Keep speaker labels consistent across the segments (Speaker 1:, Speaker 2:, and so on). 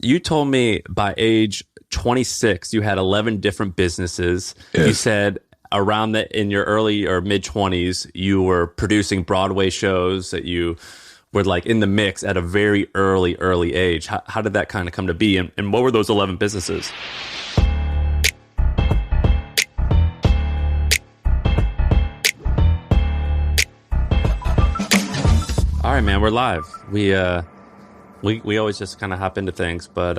Speaker 1: You told me by age 26, you had 11 different businesses. Yes. You said around in your early or mid 20s, you were producing Broadway shows, that you were like in the mix at a very early age. How did that kind of come to be? And what were those 11 businesses? All right, man, we're live. We always just kind of hop into things, but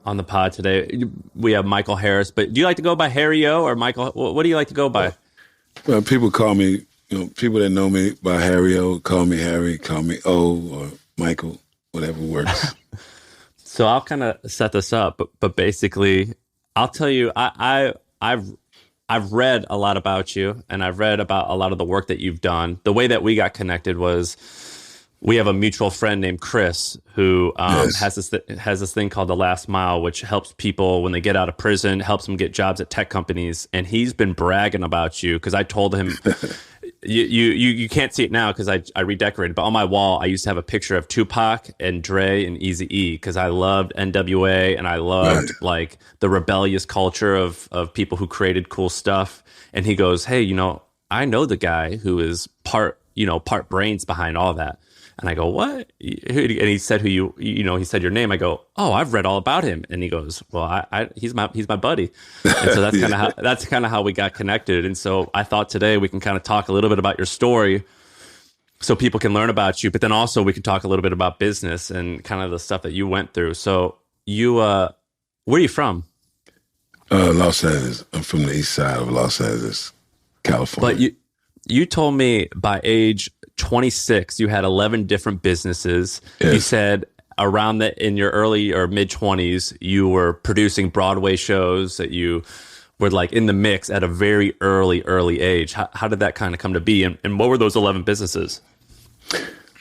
Speaker 1: on the pod today, we have Michael Harris. But do you like to go by Harry O or Michael? What do you like to go by?
Speaker 2: Well, people call me, people that know me by Harry O, call me Harry, call me O or Michael, whatever works.
Speaker 1: So I'll kind of set this up, but basically, I'll tell you, I've read a lot about you, and I've read about a lot of the work that you've done. The way that we got connected was, we have a mutual friend named Chris who has this thing called The Last Mile, which helps people when they get out of prison, helps them get jobs at tech companies. And he's been bragging about you because I told him, you can't see it now because I redecorated, but on my wall I used to have a picture of Tupac and Dre and Eazy-E because I loved NWA and I loved like the rebellious culture of people who created cool stuff. And he goes, hey, I know the guy who is part brains behind all that. And I go, what? And he said he said your name. I go, oh, I've read all about him. And he goes, well, he's my buddy. And so that's kind of how we got connected. And so I thought today we can kind of talk a little bit about your story so people can learn about you, but then also we can talk a little bit about business and kind of the stuff that you went through. So where are you from?
Speaker 2: Los Angeles. I'm from the east side of Los Angeles, California.
Speaker 1: But you told me by age 26, you had 11 different businesses. Yes. You said around in your early or mid 20s, you were producing Broadway shows, that you were like in the mix at a very early age. How did that kind of come to be? And what were those 11 businesses?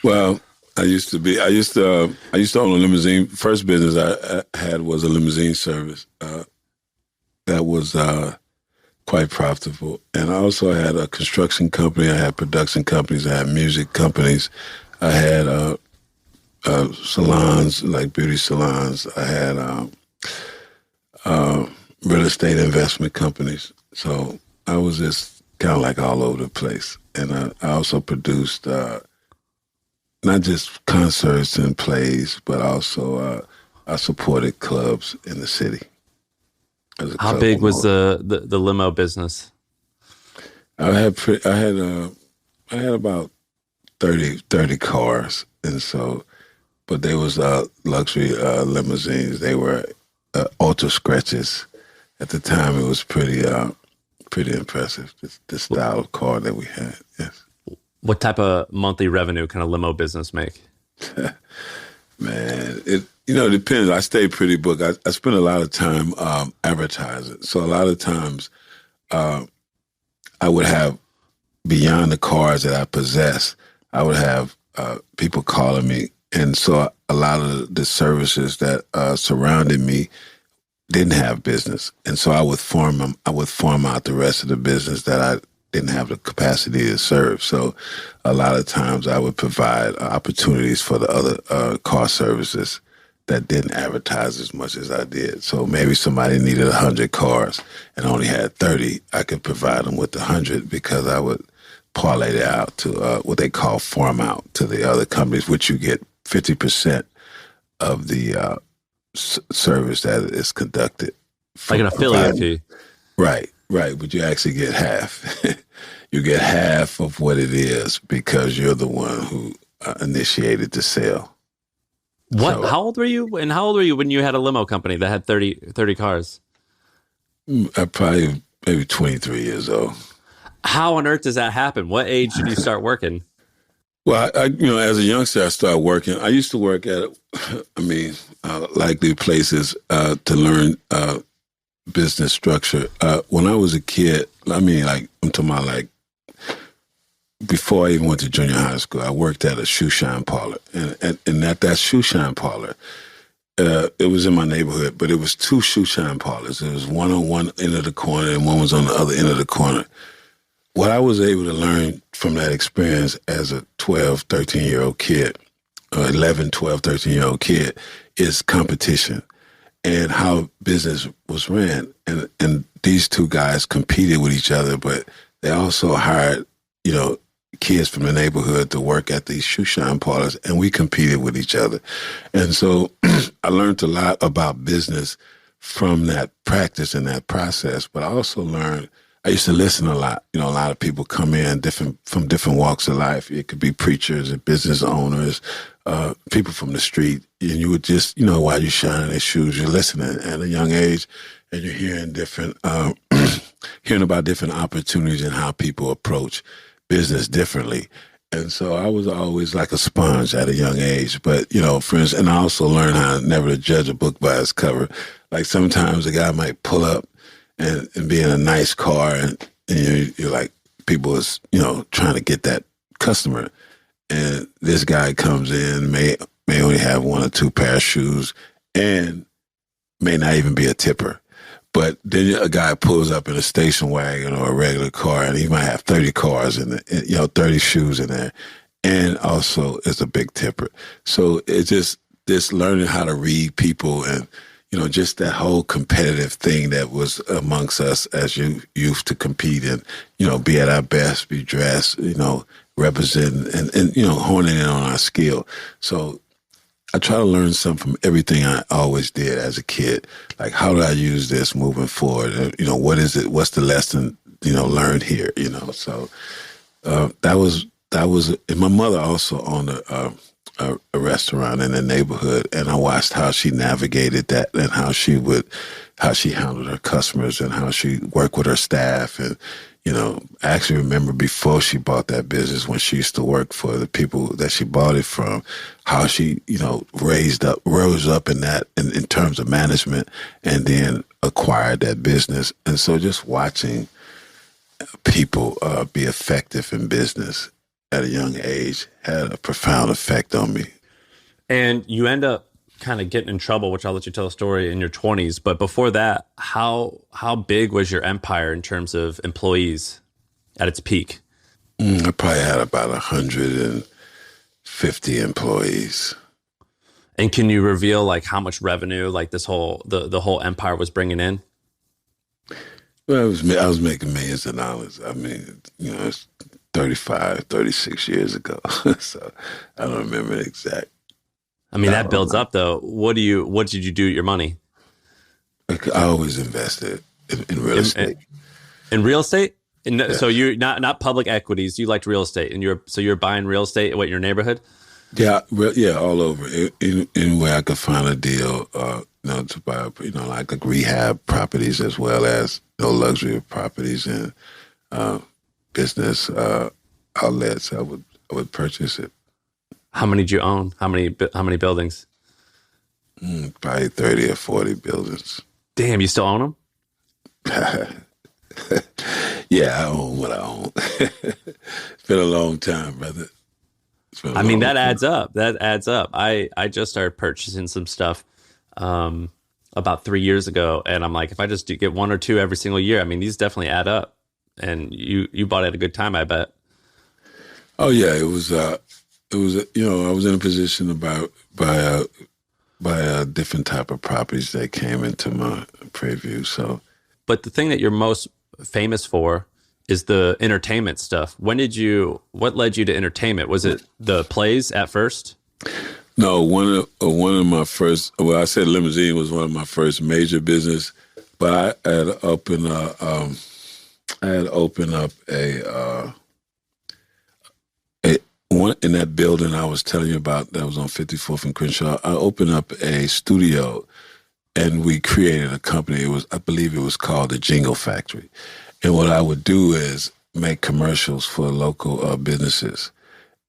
Speaker 2: Well, I used to own a limousine. First business I had was a limousine service. That was quite profitable. And I also had a construction company. I had production companies. I had music companies. I had salons, like beauty salons. I had real estate investment companies. So I was just kind of like all over the place. And I also produced not just concerts and plays, but also I supported clubs in the city.
Speaker 1: How big was the limo business?
Speaker 2: I had about 30 cars, and so, but they was luxury limousines. They were ultra scratches. At the time, it was pretty impressive. The style of car that we had. Yes.
Speaker 1: What type of monthly revenue can a limo business make?
Speaker 2: Man, it depends. I stay pretty booked. I spend a lot of time advertising. So a lot of times I would have, beyond the cars that I possess, I would have people calling me. And so a lot of the services that surrounded me didn't have business. And so I would farm out the rest of the business that I didn't have the capacity to serve. So a lot of times I would provide opportunities for the other car services that didn't advertise as much as I did. So maybe somebody needed 100 cars and only had 30. I could provide them with 100 because I would parlay it out to what they call farm out to the other companies, which you get 50% of the service that is conducted.
Speaker 1: Like an affiliate fee.
Speaker 2: Right. But you actually get half. You get half of what it is because you're the one who initiated the sale.
Speaker 1: What? So, how old were you? And how old were you when you had a limo company that had 30 cars?
Speaker 2: Probably maybe 23 years old.
Speaker 1: How on earth does that happen? What age did you start working?
Speaker 2: Well, as a youngster, I started working. I used to work at, likely places to learn business structure. When I was a kid, I'm talking about like before I even went to junior high school, I worked at a shoe shine parlor. And at that shoe shine parlor, it was in my neighborhood, but it was two shoe shine parlors. It was one on one end of the corner and one was on the other end of the corner. What I was able to learn from that experience as a 12, 13-year-old kid 11, 12, 13-year-old kid is competition and how business was ran. And these two guys competed with each other, but they also hired, kids from the neighborhood to work at these shoe shine parlors, and we competed with each other. And so I learned a lot about business from that practice and that process, but I also learned, I used to listen a lot. A lot of people come in from different walks of life. It could be preachers and business owners, people from the street, and you would just, while you're shining their shoes, you're listening at a young age, and you're hearing hearing about different opportunities and how people approach business differently. And so I was always like a sponge at a young age. But, for instance, and I also learned how never to judge a book by its cover. Like sometimes a guy might pull up and be in a nice car and you're like, people is, trying to get that customer. And this guy comes in, may only have one or two pair of shoes and may not even be a tipper. But then a guy pulls up in a station wagon or a regular car, and he might have 30 cars in 30 shoes in there, and also is a big tipper. So it's just this learning how to read people, and just that whole competitive thing that was amongst us as youth to compete and be at our best, be dressed, represent and honing in on our skill. So I try to learn something from everything I always did as a kid. Like, how do I use this moving forward? What is it? What's the lesson, learned here? So that was, and my mother also owned a restaurant in the neighborhood, and I watched how she navigated that and how she handled her customers and how she worked with her staff. And, I actually remember before she bought that business, when she used to work for the people that she bought it from, how she, rose up in that in terms of management and then acquired that business. And so just watching people be effective in business at a young age had a profound effect on me.
Speaker 1: And you end up kind of getting in trouble, which I'll let you tell a story, in your 20s. But before that, how big was your empire in terms of employees at its peak?
Speaker 2: I probably had about 150 employees.
Speaker 1: And can you reveal like how much revenue like this whole the whole empire was bringing in?
Speaker 2: Well, I was making millions of dollars. I mean, it's 35, 36 years ago. So I don't remember the exact.
Speaker 1: I mean, that builds up though. What did you do with your money?
Speaker 2: I always invested in real estate.
Speaker 1: In real estate?
Speaker 2: Yeah.
Speaker 1: So you're not public equities. You liked real estate, and you're buying real estate in your neighborhood?
Speaker 2: Yeah, all over. Anywhere I could find a deal, to buy, like rehab properties as well as luxury properties and business outlets. I would purchase it.
Speaker 1: How many did you own? How many buildings?
Speaker 2: Probably 30 or 40 buildings.
Speaker 1: Damn, you still own them?
Speaker 2: Yeah, I own what I own. It's been a long time, brother.
Speaker 1: I mean, that adds up. That adds up. I just started purchasing some stuff about 3 years ago, and I'm like, if I just get one or two every single year, I mean, these definitely add up. And you bought it at a good time, I bet.
Speaker 2: Oh yeah, it was. I was in a position to buy a different type of properties that came into my preview. So,
Speaker 1: but the thing that you're most famous for is the entertainment stuff. What led you to entertainment? Was it the plays at first?
Speaker 2: No, one of my first. Well, I said limousine was one of my first major business, but I had opened up a one in that building I was telling you about that was on 54th and Crenshaw. I opened up a studio, and we created a company. I believe it was called the Jingle Factory. And what I would do is make commercials for local businesses,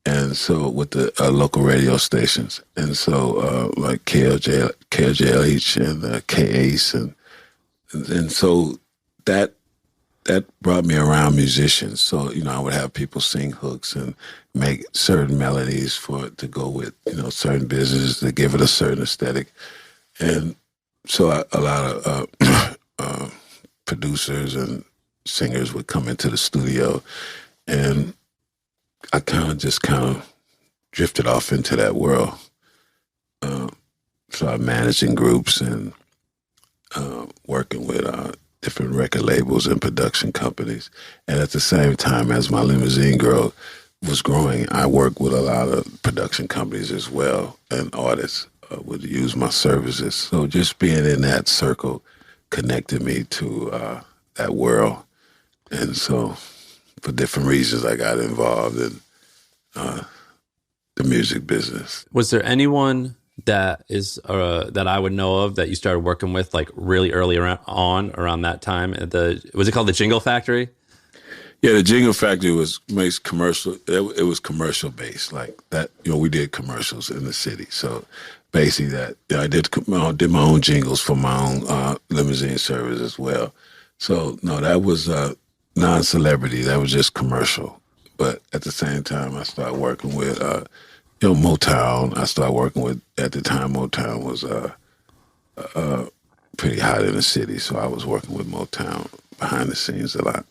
Speaker 2: and so with the local radio stations, and so like KLJLH and KACE, and so that brought me around musicians. So I would have people sing hooks and make certain melodies to go with certain businesses to give it a certain aesthetic, and so a lot of producers and singers would come into the studio, and I kind of drifted off into that world. Started managing groups and working with different record labels and production companies. And at the same time, as my limousine girl was growing, I worked with a lot of production companies as well, and artists would use my services. So just being in that circle connected me to that world. And so for different reasons, I got involved in the music business.
Speaker 1: Was there anyone that is that I would know of that you started working with like really early around that time? Was it called the Jingle Factory?
Speaker 2: Yeah, the Jingle Factory makes commercial. It was commercial based, like that. We did commercials in the city. So basically, I did my own jingles for my own limousine service as well. So no, that was non-celebrity. That was just commercial. But at the same time, I started working with Motown. I started working with, at the time, Motown was pretty hot in the city. So I was working with Motown behind the scenes a lot.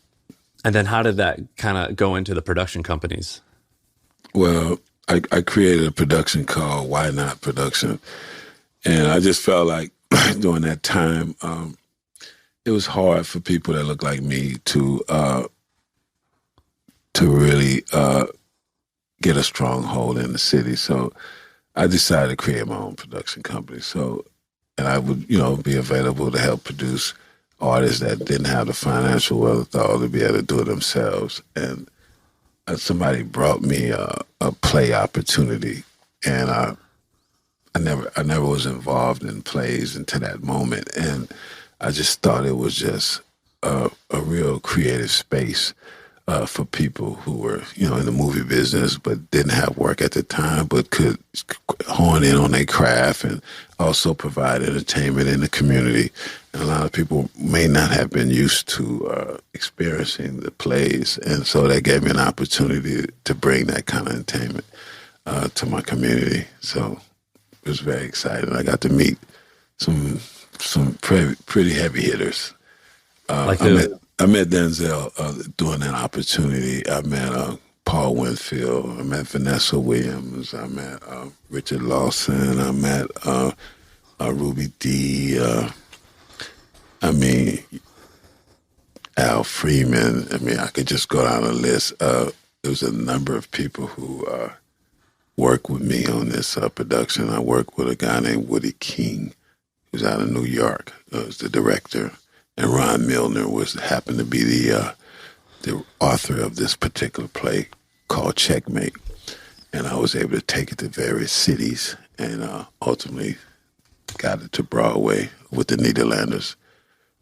Speaker 1: And then how did that kind of go into the production companies?
Speaker 2: Well, I created a production called Why Not Production. And I just felt like during that time, it was hard for people that look like me to really get a strong hold in the city. So I decided to create my own production company. And I would, be available to help produce artists that didn't have the financial wherewithal to be able to do it themselves. And somebody brought me a play opportunity, and I never was involved in plays until that moment. And I just thought it was just a real creative space for people who were, in the movie business but didn't have work at the time, but could hone in on their craft and also provide entertainment in the community. And a lot of people may not have been used to experiencing the plays, and so that gave me an opportunity to bring that kind of entertainment to my community. So it was very exciting. I got to meet some pretty heavy hitters. I met Denzel during that opportunity. I met Paul Winfield. I met Vanessa Williams. I met Richard Lawson. I met Ruby Dee. Al Freeman. I could just go down the list. There was a number of people who worked with me on this production. I worked with a guy named Woody King, who's out of New York. Was the director. And Ron Milner happened to be the author of this particular play called Checkmate. And I was able to take it to various cities and ultimately got it to Broadway with the Nederlanders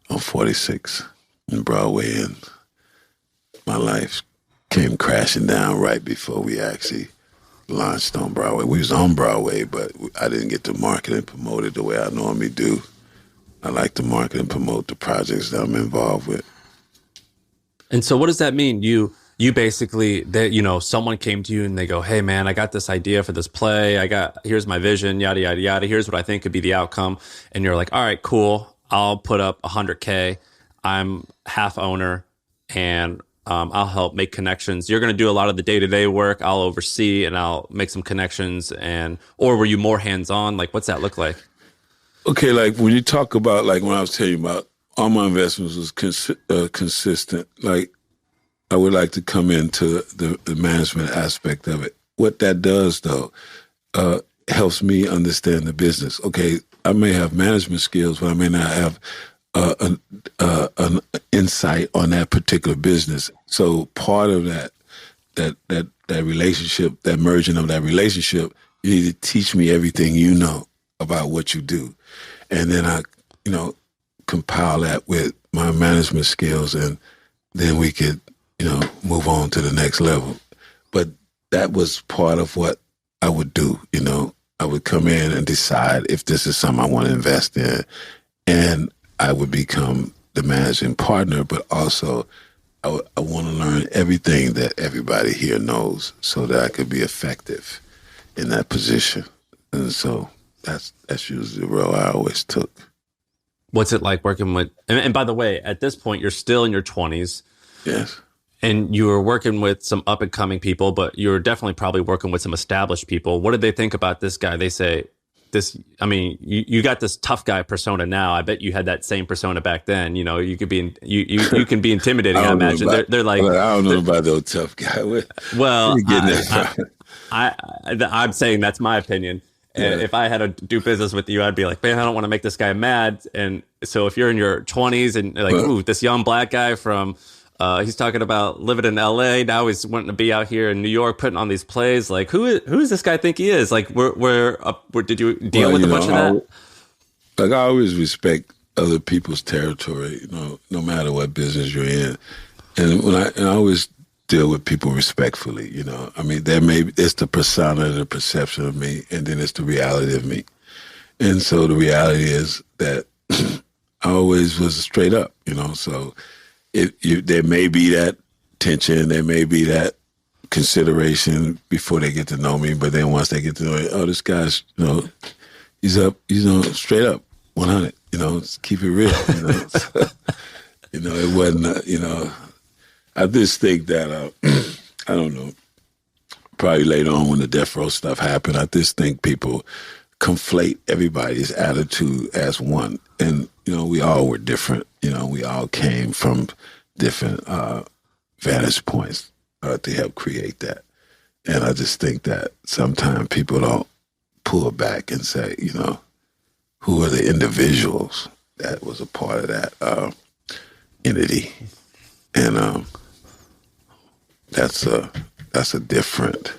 Speaker 2: on 46 in Broadway. And my life came crashing down right before we actually launched on Broadway. We was on Broadway, but I didn't get to market and promote it the way I normally do. I like to market and promote the projects that I'm involved with.
Speaker 1: And so what does that mean? You basically, someone came to you and they go, hey man, I got this idea for this play. Here's my vision, yada, yada, yada. Here's what I think could be the outcome. And you're like, all right, cool. I'll put up $100K. I'm half owner and I'll help make connections. You're going to do a lot of the day-to-day work. I'll oversee and I'll make some connections. Or were you more hands-on? Like, what's that look like?
Speaker 2: Okay, like when you talk about, like when I was telling you about all my investments was consistent, like I would like to come into the management aspect of it. What that does, though, helps me understand the business. Okay, I may have management skills, but I may not have an insight on that particular business. So part of that relationship, that merging of that relationship, you need to teach me everything you know about what you do. And then I, compile that with my management skills, and then we could, move on to the next level. But that was part of what I would do, I would come in and decide if this is something I want to invest in, and I would become the managing partner, but also I want to learn everything that everybody here knows so that I could be effective in that position. And so that's usually the role I always took. What's
Speaker 1: it like working with, and by the way, at this point, you're still in your 20s.
Speaker 2: Yes.
Speaker 1: And you were working with some up and coming people, but you were definitely probably working with some established people. What did they think about this guy? They say this, I mean, you got this tough guy persona now. I bet you had that same persona back then. You know, you could be, you can be intimidating. I imagine they're like,
Speaker 2: I don't know about those tough guy.
Speaker 1: Well, I'm saying that's my opinion. And if I had to do business with you, I'd be like, man, I don't want to make this guy mad. And so if you're in your 20s and like, ooh, this young black guy from, he's talking about living in LA. Now he's wanting to be out here in New York, putting on these plays. Like, who does this guy think he is? Like, did you deal with a bunch of that?
Speaker 2: Like, I always respect other people's territory, you know, no matter what business you're in. And I always deal with people respectfully, you know. I mean, it's the persona, the perception of me, and then it's the reality of me. And so the reality is that I always was straight up, you know. So there may be that tension, there may be that consideration before they get to know me, but then once they get to know me, oh, this guy's, you know, he's up, you know, straight up, 100, you know, keep it real, you know. So, you know, it wasn't, you know, I just think that, I don't know, probably later on when the death row stuff happened, I just think people conflate everybody's attitude as one. And, you know, we all were different. You know, we all came from different vantage points to help create that. And I just think that sometimes people don't pull back and say, you know, who are the individuals that was a part of that entity. And that's a different,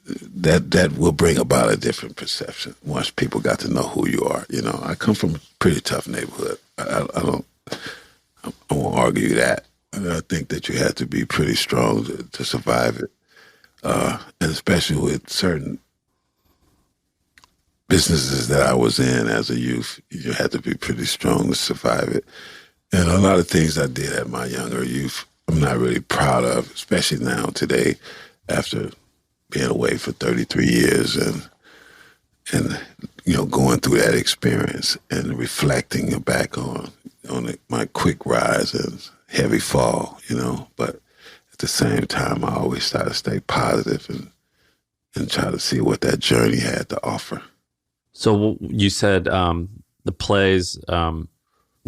Speaker 2: that will bring about a different perception once people got to know who you are. You know, I come from a pretty tough neighborhood. I won't argue that. And I think that you have to be pretty strong to survive it. And especially with certain businesses that I was in as a youth, you had to be pretty strong to survive it. And a lot of things I did at my younger youth, I'm not really proud of, especially now today, after being away for 33 years and you know, going through that experience and reflecting back on my quick rise and heavy fall, you know. But at the same time, I always try to stay positive and try to see what that journey had to offer.
Speaker 1: So you said the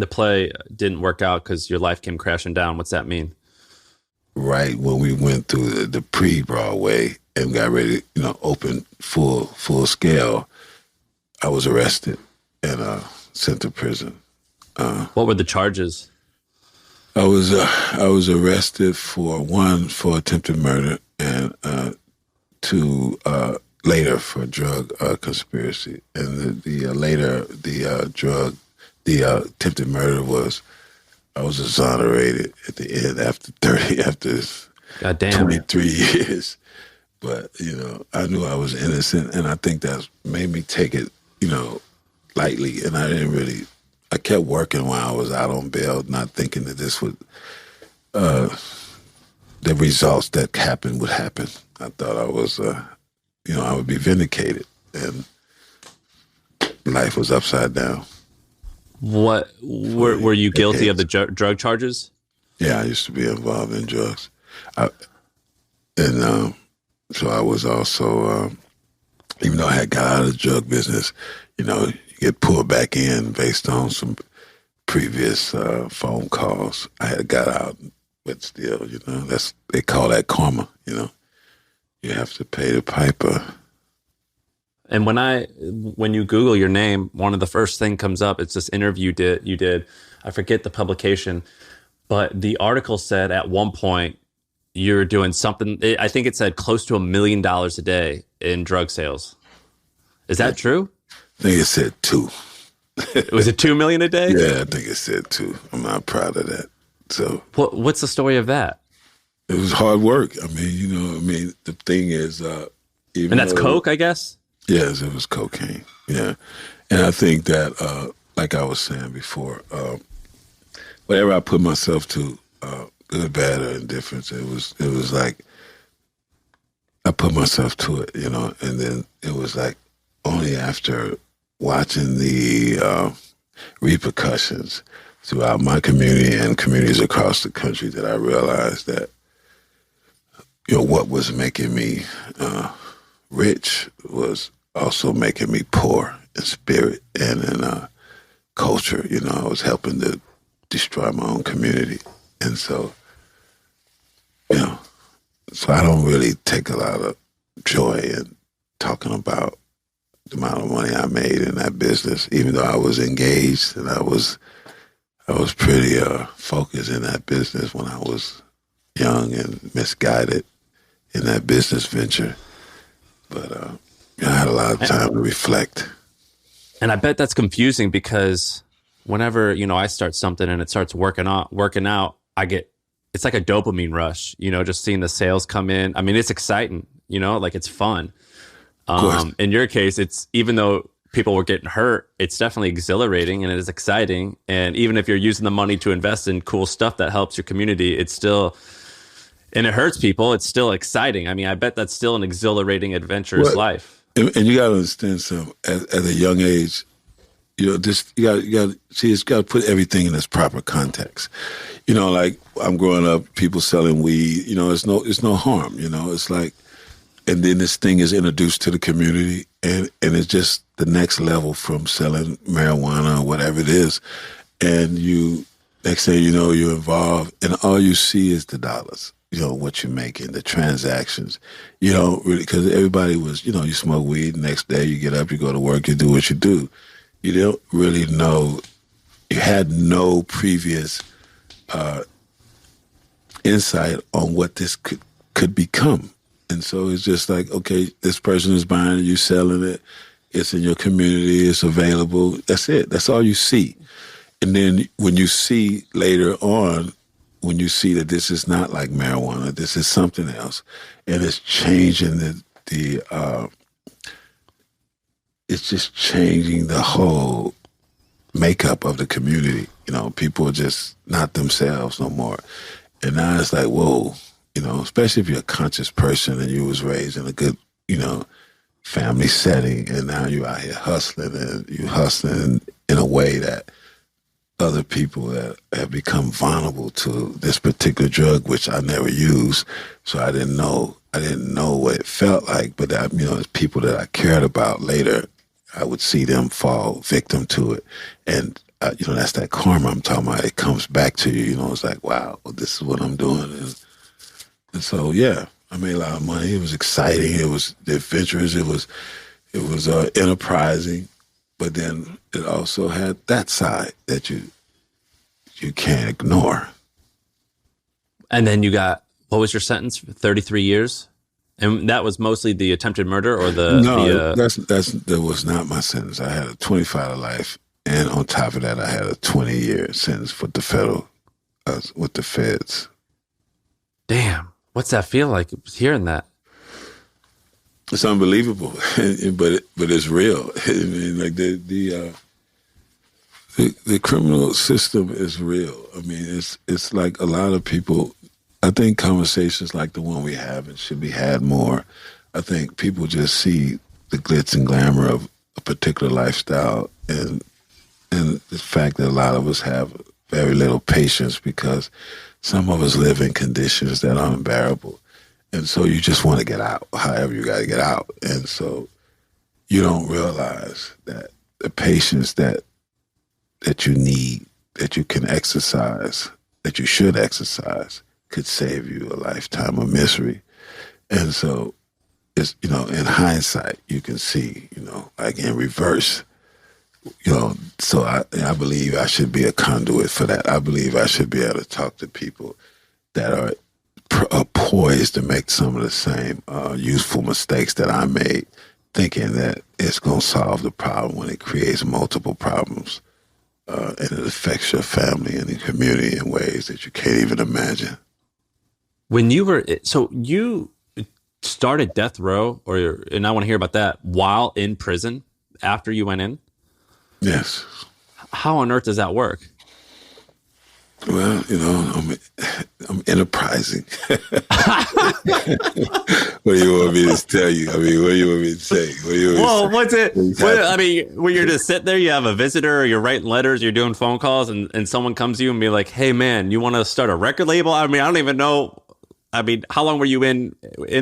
Speaker 1: play didn't work out because your life came crashing down. What's that mean?
Speaker 2: Right when we went through the pre-Broadway and got ready, you know, open full scale, I was arrested and sent to prison.
Speaker 1: What were the charges?
Speaker 2: I was arrested for attempted murder and two later for drug conspiracy. And the attempted murder I was exonerated at the end after 23 years. But, you know, I knew I was innocent, and I think that made me take it, you know, lightly. And I kept working while I was out on bail, not thinking that this would, the results that happened would happen. I thought I was, you know, I would be vindicated, and life was upside down.
Speaker 1: What were you guilty of the drug charges?
Speaker 2: Yeah, I used to be involved in drugs, so I was also, even though I had got out of the drug business, you know, you get pulled back in based on some previous phone calls. I had got out, but still, you know, they call that karma. You know, you have to pay the piper.
Speaker 1: And when you Google your name, one of the first thing comes up. It's this interview you did. I forget the publication, but the article said at one point you're doing something. I think it said close to $1 million a day in drug sales. Is that true?
Speaker 2: I think it said 2.
Speaker 1: Was it 2 million a day?
Speaker 2: Yeah, I think it said 2. I'm not proud of that. So
Speaker 1: what's the story of that?
Speaker 2: It was hard work. I mean, you know, the thing is,
Speaker 1: and that's coke, I guess.
Speaker 2: Yes, it was cocaine. Yeah. And I think that, like I was saying before, whatever I put myself to, good, bad, or indifference, it was like I put myself to it, you know, and then it was like only after watching the repercussions throughout my community and communities across the country that I realized that, what was making me rich was also making me poor in spirit and in culture. I was helping to destroy my own community. And so, so I don't really take a lot of joy in talking about the amount of money I made in that business, even though I was engaged and I was pretty focused in that business when I was young and misguided in that business venture. But I had a lot of time to reflect.
Speaker 1: And I bet that's confusing because whenever, I start something and it starts working out, it's like a dopamine rush, just seeing the sales come in. I mean, it's exciting, like it's fun. In your case, it's, even though people were getting hurt, it's definitely exhilarating and it is exciting. And even if you're using the money to invest in cool stuff that helps your community, it's still, and it hurts people, it's still exciting. I mean, I bet that's still an exhilarating, adventurous life.
Speaker 2: And you got to understand something. At a young age, you got to put everything in its proper context. Like I'm growing up, people selling weed. It's no harm. It's like, and then this thing is introduced to the community, and it's just the next level from selling marijuana or whatever it is. And next thing you know, you're involved, and all you see is the dollars. What you're making, the transactions. You don't really, because everybody was, you smoke weed, the next day you get up, you go to work, you do what you do. You don't really know, you had no previous insight on what this could become. And so it's just like, okay, this person is buying it, you selling it, it's in your community, it's available. That's it. That's all you see. And then when you see later on, when you see that this is not like marijuana, this is something else, and it's changing it's just changing the whole makeup of the community. People are just not themselves no more. And now it's like, whoa, especially if you're a conscious person and you was raised in a good, family setting, and now you're out here hustling, and you hustling in a way that other people that have become vulnerable to this particular drug, which I never used, so I didn't know what it felt like. But as people that I cared about later, I would see them fall victim to it, and that's that karma I'm talking about. It comes back to you. It's like, wow, well, this is what I'm doing, and so I made a lot of money. It was exciting. It was adventurous. It was enterprising. But then it also had that side that you can't ignore.
Speaker 3: And then you got, what was your sentence? 33 years? And that was mostly the attempted murder or the...
Speaker 2: No, that was not my sentence. I had a 25 to life. And on top of that, I had a 20-year sentence with the feds.
Speaker 3: Damn. What's that feel like hearing that?
Speaker 2: It's unbelievable, but it's real. I mean, like the criminal system is real. I mean, it's like a lot of people. I think conversations like the one we have and should be had more. I think people just see the glitz and glamour of a particular lifestyle, and the fact that a lot of us have very little patience because some of us live in conditions that are unbearable. And so you just want to get out, however you got to get out. And so you don't realize that the patience that you need, that you can exercise, that you should exercise, could save you a lifetime of misery. And so it's, in hindsight, you can see, like in reverse, so I believe I should be a conduit for that. I believe I should be able to talk to people that are poised to make some of the same useful mistakes that I made, thinking that it's going to solve the problem when it creates multiple problems, and it affects your family and the community in ways that you can't even imagine.
Speaker 3: When you started death row, and I want to hear about that, while in prison after you went in?
Speaker 2: Yes.
Speaker 3: How on earth does that work?
Speaker 2: Well, I'm enterprising. What do you want me to tell you? I mean, what do you want me to say?
Speaker 1: Well, what's it? I mean, when you're just sitting there, you have a visitor, or you're writing letters, you're doing phone calls, and someone comes to you and be like, "Hey, man, you want to start a record label?" I mean, I don't even know. I mean, how long were you in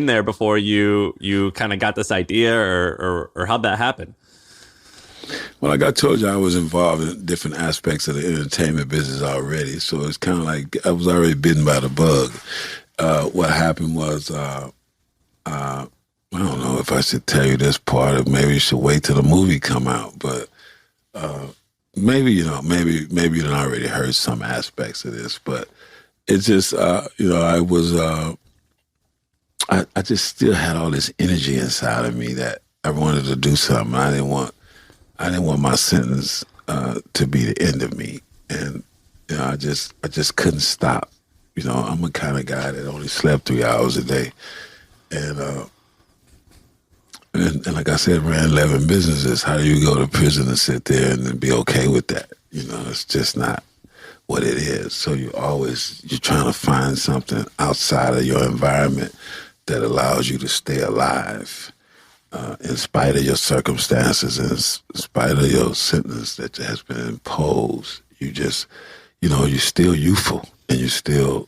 Speaker 1: there before you kind of got this idea, or how'd that happen?
Speaker 2: Well, like I told you, I was involved in different aspects of the entertainment business already, so it's kind of like I was already bitten by the bug. What happened was, I don't know if I should tell you this part, or maybe you should wait till the movie come out. But maybe you done already heard some aspects of this. But it's just, I was, I just still had all this energy inside of me that I wanted to do something. I didn't want my sentence to be the end of me, and I just couldn't stop. I'm a kind of guy that only slept 3 hours a day, and like I said, ran 11 businesses. How do you go to prison and sit there and be okay with that? It's just not what it is. So you're trying to find something outside of your environment that allows you to stay alive. In spite of your circumstances, in spite of your sentence that has been imposed, you just, you're still youthful, and you still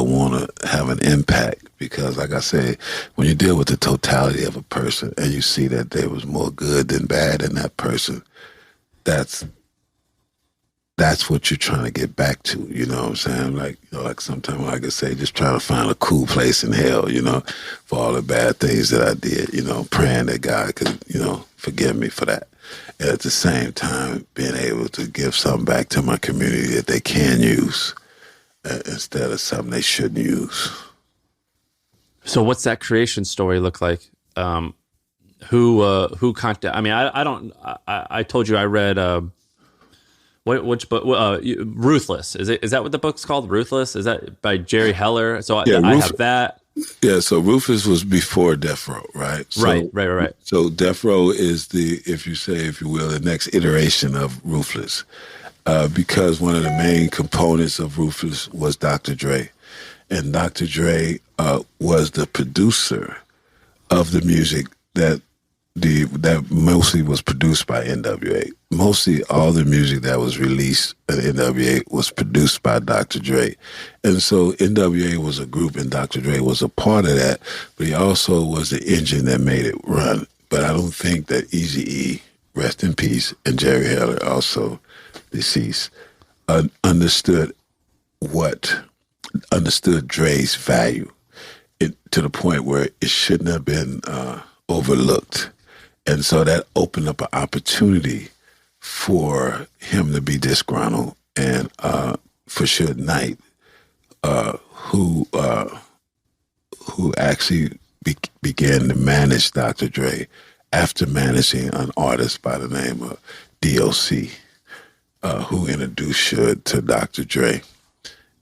Speaker 2: want to have an impact, because, like I say, when you deal with the totality of a person and you see that there was more good than bad in that person, that's what you're trying to get back to. You know what I'm saying? Like sometimes, like I say, just trying to find a cool place in hell, for all the bad things that I did, praying that God could, forgive me for that. And at the same time, being able to give something back to my community that they can use instead of something they shouldn't use.
Speaker 1: So what's that creation story look like? Who contacted? I mean, I told you I read, which book? Ruthless. Is that what the book's called? Ruthless? Is that by Jerry Heller? So I have that.
Speaker 2: Yeah. So Ruthless was before Death Row, right? So,
Speaker 1: right.
Speaker 2: So Death Row is if you will, the next iteration of Ruthless, because one of the main components of Ruthless was Dr. Dre, and Dr. Dre was the producer of the music that mostly was produced by NWA. Mostly all the music that was released at NWA was produced by Dr. Dre. And so NWA was a group, and Dr. Dre was a part of that, but he also was the engine that made it run. But I don't think that Eazy-E, rest in peace, and Jerry Heller, also deceased, understood Dre's value to the point where it shouldn't have been overlooked. And so that opened up an opportunity for him to be disgruntled, and for Suge Knight, who actually began to manage Dr. Dre after managing an artist by the name of DOC, who introduced Suge to Dr. Dre.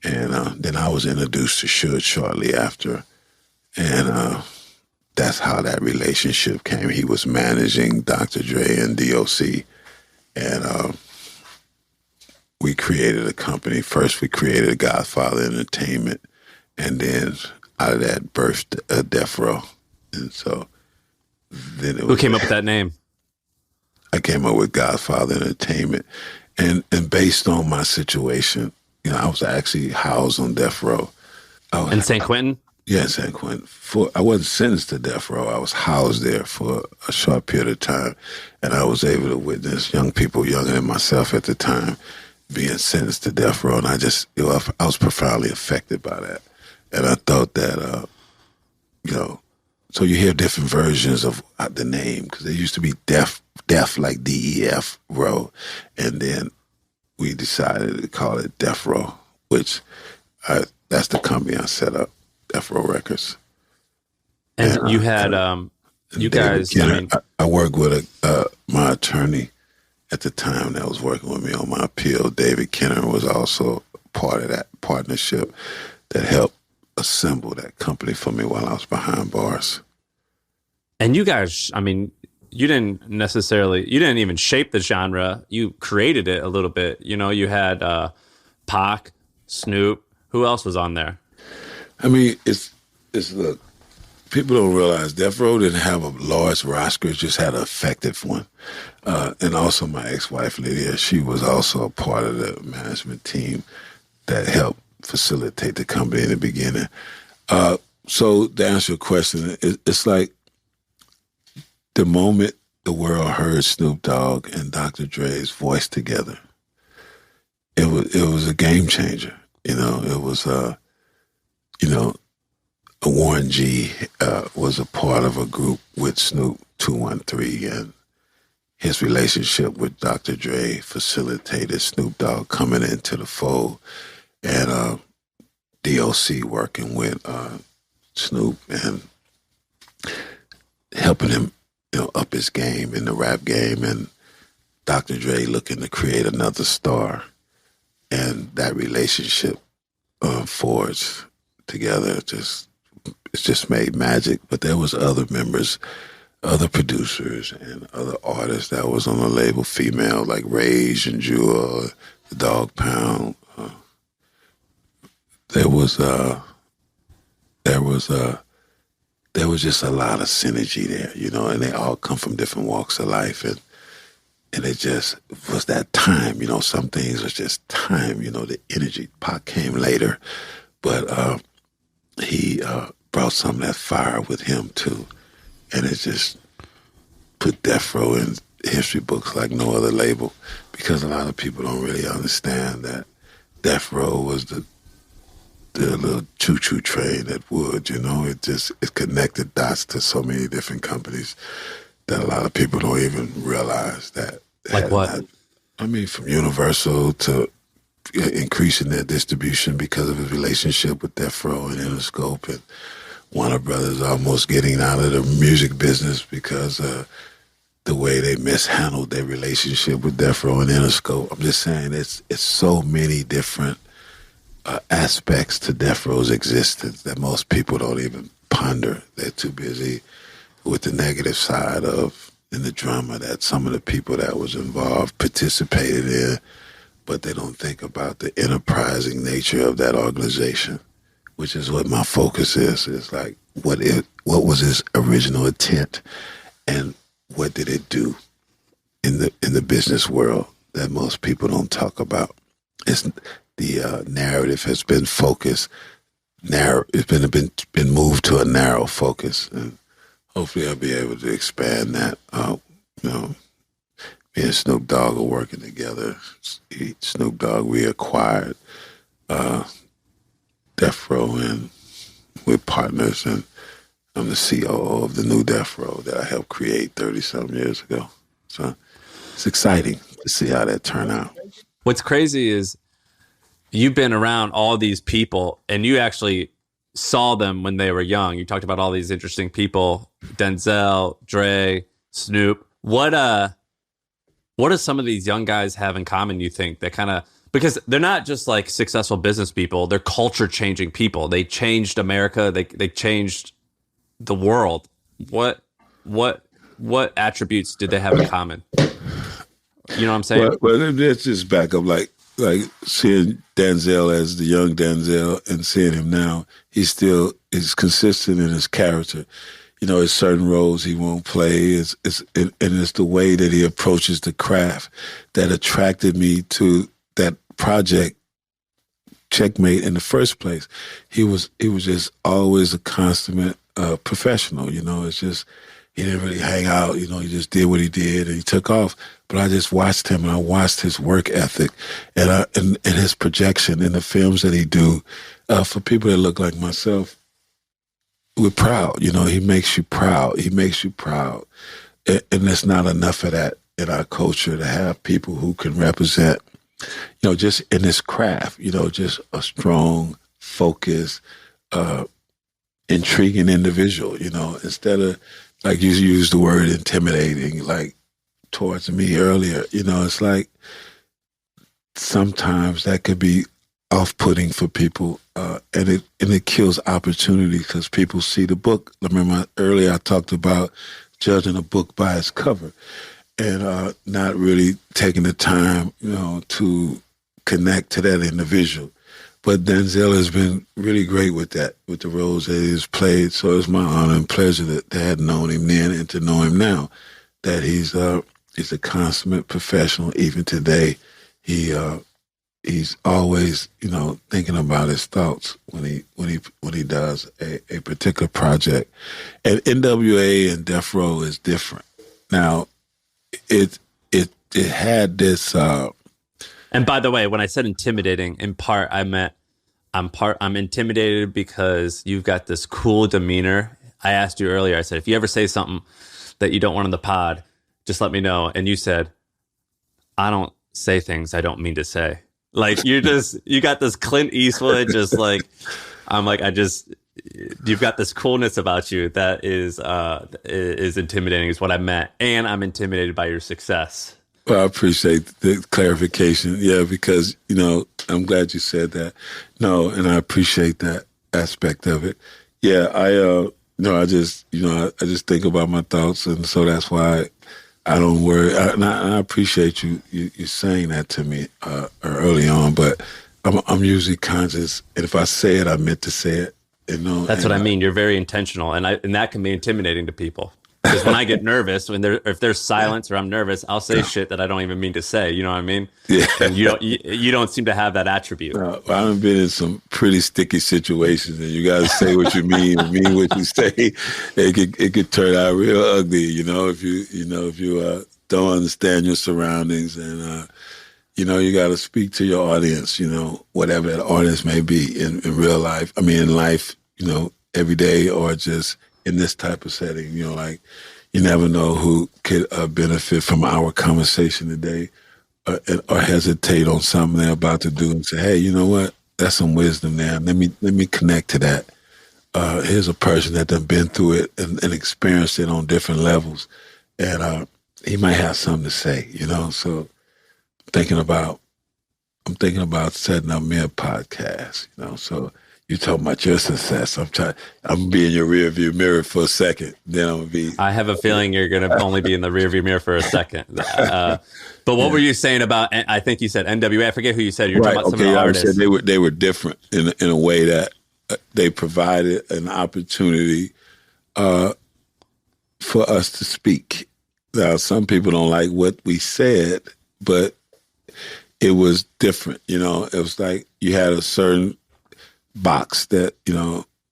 Speaker 2: And then I was introduced to Suge shortly after, and that's how that relationship came. He was managing Dr. Dre and DOC, and we created a company. First, we created Godfather Entertainment, and then out of that birthed Death Row. And so then
Speaker 1: Who came up with that name?
Speaker 2: I came up with Godfather Entertainment, and based on my situation, I was actually housed on Death Row.
Speaker 1: In San Quentin?
Speaker 2: Yeah, San Quentin. I wasn't sentenced to death row. I was housed there for a short period of time, and I was able to witness young people younger than myself at the time being sentenced to death row, and I was profoundly affected by that. And I thought that, so you hear different versions of the name, because there used to be deaf like DEF row, and then we decided to call it Death Row, which that's the company I set up. Death Row Records.
Speaker 1: And you had, you guys,
Speaker 2: Kenner, I worked with my attorney at the time that was working with me on my appeal. David Kenner was also part of that partnership that helped assemble that company for me while I was behind bars.
Speaker 1: And you guys, you didn't even shape the genre. You created it a little bit. You had Pac, Snoop. Who else was on there?
Speaker 2: I mean, it's look. People don't realize Death Row didn't have a large roster; it just had an effective one. And also, my ex-wife Lydia, she was also a part of the management team that helped facilitate the company in the beginning. So to answer your question, it's like the moment the world heard Snoop Dogg and Dr. Dre's voice together, it was a game changer. It was Warren G was a part of a group with Snoop 213, and his relationship with Dr. Dre facilitated Snoop Dogg coming into the fold, and DOC working with Snoop and helping him, up his game in the rap game, and Dr. Dre looking to create another star, and that relationship forged together. It's just made magic. But there was other members, other producers, and other artists that was on the label, female, like Rage and Jewel, the Dog Pound. There was just a lot of synergy there, and they all come from different walks of life, and it just was that time, some things was just time, the energy. Pac came later, but he brought some of that fire with him too, and it just put Death Row in history books like no other label, because a lot of people don't really understand that Death Row was the little choo-choo train that would, it connected dots to so many different companies that a lot of people don't even realize that.
Speaker 1: Like what?
Speaker 2: From Universal to increasing their distribution because of his relationship with Death Row and Interscope, and Warner Brothers almost getting out of the music business because the way they mishandled their relationship with Death Row and Interscope. I'm just saying it's so many different aspects to Death Row's existence that most people don't even ponder. They're too busy with the negative side of and the drama that some of the people that was involved participated in, but they don't think about the enterprising nature of that organization, which is what my focus is. It's like what was his original intent, and what did it do in the business world that most people don't talk about. The narrative has been focused. It's been moved to a narrow focus, and hopefully I'll be able to expand that. Me and Snoop Dogg are working together. Snoop Dogg reacquired Death Row, and we're partners, and I'm the COO of the new Death Row that I helped create 30-something years ago. So it's exciting to see how that turned out.
Speaker 1: What's crazy is you've been around all these people, and you actually saw them when they were young. You talked about all these interesting people, Denzel, Dre, Snoop. What do some of these young guys have in common, you think, that kind of, because they're not just like successful business people, they're culture changing people. They changed America. They changed the world. What attributes did they have in common? You know what I'm saying?
Speaker 2: Well, let's just back up. Like seeing Denzel as the young Denzel and seeing him now, he still is consistent in his character. There's certain roles he won't play. And it's the way that he approaches the craft that attracted me to that project, Checkmate, in the first place. He was just always a consummate professional. It's just, he didn't really hang out. He just did what he did and he took off. But I just watched him, and I watched his work ethic and his projection in the films that he do. For people that look like myself, we're proud. He makes you proud. He makes you proud. And there's not enough of that in our culture, to have people who can represent, just in this craft, just a strong, focused, intriguing individual, instead of, like you used the word intimidating, like towards me earlier, it's like sometimes that could be off-putting for people, and it kills opportunity because people see the book. Remember earlier I talked about judging a book by its cover, and not really taking the time, to connect to that individual. but Denzel has been really great with that, with the roles that he's played. So it's my honor and pleasure to have known him then and to know him now. That he's a consummate professional. Even today, he's always, thinking about his thoughts when he does a particular project. And NWA and Death Row is different. Now, it had this.
Speaker 1: And by the way, when I said intimidating, in part I meant I'm intimidated because you've got this cool demeanor. I asked you earlier. I said, if you ever say something that you don't want on the pod, just let me know. And you said, I don't say things I don't mean to say. Like you got this Clint Eastwood, just like, you've got this coolness about you that is intimidating is what I meant. And I'm intimidated by your success.
Speaker 2: Well, I appreciate the clarification. Yeah, because, I'm glad you said that. No, and I appreciate that aspect of it. Yeah, I just think about my thoughts. And so that's why I don't worry. I appreciate you saying that to me early on, but I'm usually conscious. And if I say it, I meant to say it.
Speaker 1: That's what I mean. You're very intentional, and that can be intimidating to people. Because when I get nervous, if there's silence or I'm nervous, I'll say shit that I don't even mean to say. You know what I mean?
Speaker 2: Yeah.
Speaker 1: And you don't seem to have that attribute.
Speaker 2: No, I've been in some pretty sticky situations, and you got to say what you mean and mean what you say. It could turn out real ugly, if you don't understand your surroundings, and you got to speak to your audience, whatever that audience may be in real life. I mean, in life, every day or just in this type of setting, like you never know who could benefit from our conversation today or hesitate on something they're about to do and say, hey, you know what? That's some wisdom there. Let me connect to that. Here's a person that done been through it and experienced it on different levels. And he might have something to say, So I'm thinking about setting up me a podcast, so you talking about your success. I'm gonna be in your rear view mirror for a second. Then I'm gonna be.
Speaker 1: I have a feeling you're gonna only be in the rear view mirror for a second. But what were you saying about? I think you said NWA. I forget who you said. You're talking about some of the artists.
Speaker 2: Said they were different in a way that they provided an opportunity for us to speak. Now, some people don't like what we said, but it was different. It was like you had a certain box that,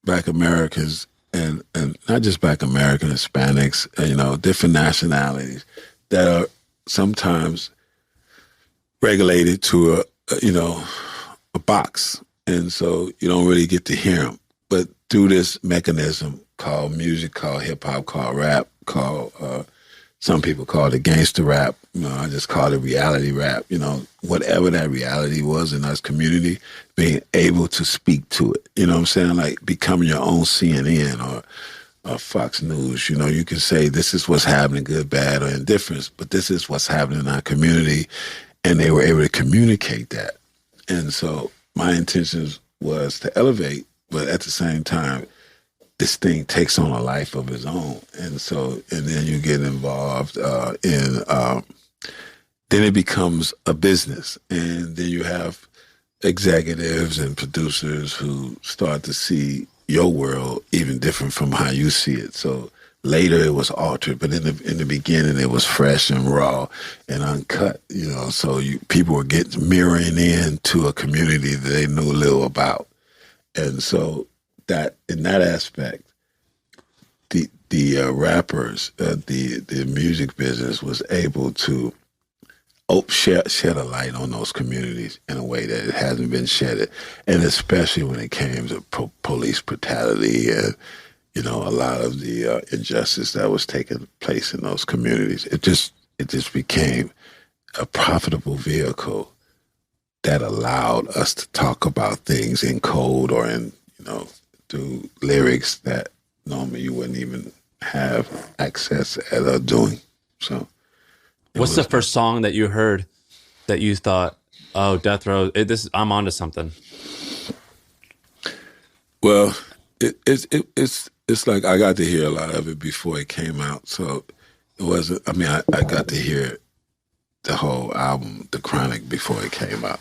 Speaker 2: Black Americans and not just Black Americans, Hispanics, different nationalities that are sometimes regulated to a box. And so you don't really get to hear them. But through this mechanism called music, called hip hop, called rap, called, some people call it gangster rap. I just call it reality rap. Whatever that reality was in our community, being able to speak to it. You know what I'm saying? Like becoming your own CNN or Fox News. You can say this is what's happening, good, bad, or indifference, but this is what's happening in our community. And they were able to communicate that. And so my intentions was to elevate, but at the same time, this thing takes on a life of its own. And then you get involved then it becomes a business. And then you have executives and producers who start to see your world even different from how you see it. So later it was altered, but in the beginning it was fresh and raw and uncut, so people were mirroring into a community that they knew little about. And so that in that aspect, the rappers, the music business was able to shed a light on those communities in a way that it hasn't been shedded, and especially when it came to police brutality and a lot of the injustice that was taking place in those communities. It just became a profitable vehicle that allowed us to talk about things in code or in through lyrics that normally you wouldn't even have access at doing. So,
Speaker 1: what's the first song that you heard that you thought, "Oh, Death Row, I'm onto something"?
Speaker 2: Well, it's like I got to hear a lot of it before it came out, so it wasn't. I mean, I got to hear the whole album, The Chronic, before it came out,